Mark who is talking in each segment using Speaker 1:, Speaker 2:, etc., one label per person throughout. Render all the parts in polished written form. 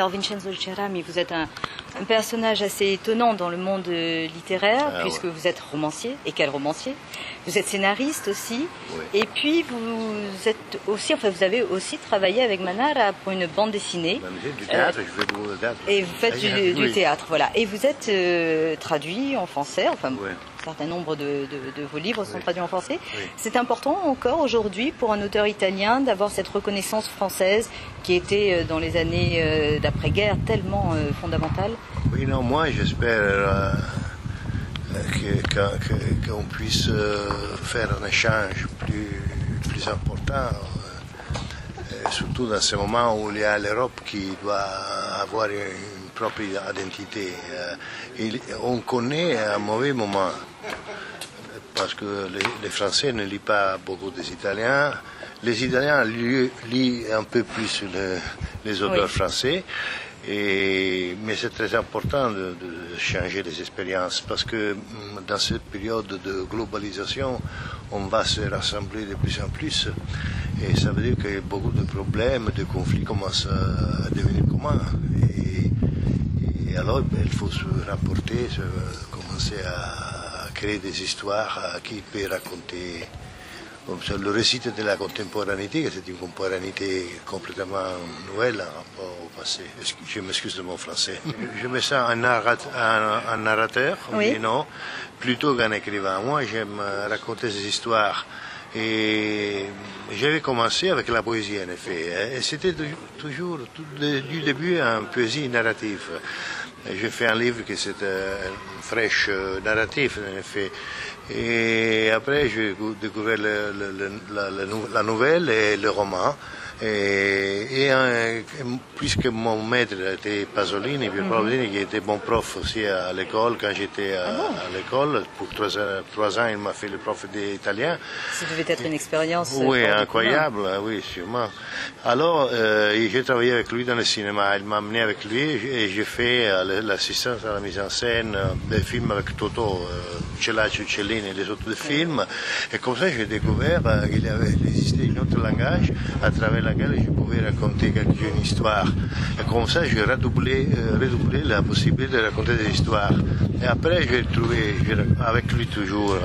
Speaker 1: Alors Vincenzo Cerami, vous êtes un personnage assez étonnant dans le monde littéraire, puisque vous êtes romancier, et quel romancier. Vous êtes scénariste aussi, et puis vous êtes aussi, enfin vous avez aussi travaillé avec Manara pour une bande dessinée.
Speaker 2: Du théâtre, je fais beaucoup de théâtre.
Speaker 1: Et vous faites du théâtre, voilà. Et vous êtes traduit en français, enfin un certain nombre de vos livres sont traduits en français. C'est important encore aujourd'hui pour un auteur italien d'avoir cette reconnaissance française qui était dans les années d'après-guerre tellement fondamentale.
Speaker 2: Oui, non, moi j'espère qu'on puisse faire un échange plus important, surtout dans ce moment où il y a l'Europe qui doit avoir une propre identité. On connaît un mauvais moment, parce que les Français ne lisent pas beaucoup des Italiens. Les Italiens lisent un peu plus les auteurs français. Mais c'est très important de changer les expériences, parce que dans cette période de globalisation, on va se rassembler de plus en plus, et ça veut dire que beaucoup de problèmes, de conflits commencent à devenir communs. Et alors il faut se rapporter, commencer à créer des histoires qui peuvent raconter. Le récit de la contemporanéité, c'est une contemporanéité complètement nouvelle au passé. Je m'excuse de mon français. Je me sens un narrateur, non, plutôt qu'un écrivain. Moi, j'aime raconter des histoires. Et j'avais commencé avec la poésie, en effet. Et c'était toujours, du début, une poésie narrative. J'ai fait un livre qui c'était fraîche narratif, en effet. Et après, j'ai découvert la nouvelle et le roman. Puisque mon maître était Pasolini, Pier Pasolini, qui était mon prof aussi à l'école, quand j'étais à l'école, pour 3 ans, il m'a fait le prof d'italien.
Speaker 1: Ça devait être une expérience.
Speaker 2: Oui, incroyable, oui, sûrement. Alors, j'ai travaillé avec lui dans le cinéma, il m'a amené avec lui et j'ai fait l'assistance à la mise en scène des films avec Totò, Cellaccio, Cellini et les autres films. Et comme ça, j'ai découvert qu'il existait un autre langage à travers laquelle je pouvais raconter une histoire. Et comme ça, j'ai redoublé la possibilité de raconter des histoires. Et après, j'ai trouvé, avec lui toujours,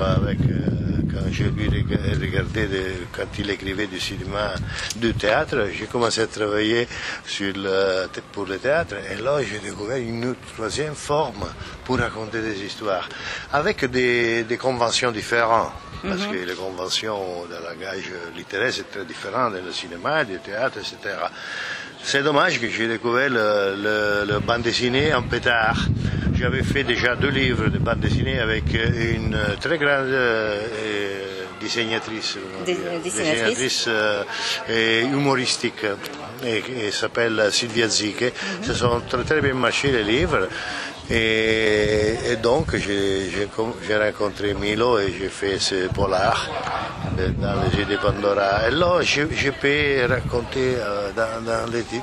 Speaker 2: quand je lui regardais quand il écrivait du cinéma, du théâtre, j'ai commencé à travailler pour le théâtre. Et là, j'ai découvert une troisième forme pour raconter des histoires, avec des conventions différentes. Parce que les conventions de langage littéraire, c'est très différent dans le cinéma, du théâtre, etc. C'est dommage que j'ai découvert le bande dessinée en pétard. J'avais fait déjà 2 livres de bande dessinée avec une très grande dessinatrice humoristique, qui s'appelle Silvia Ziche. Ce sont très bien marché les livres. Et donc j'ai rencontré Milo et j'ai fait ce polar dans les yeux de Pandora. Et là, je peux raconter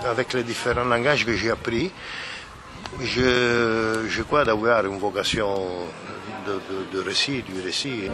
Speaker 2: avec les différents langages que j'ai appris. Je crois d'avoir une vocation du récit.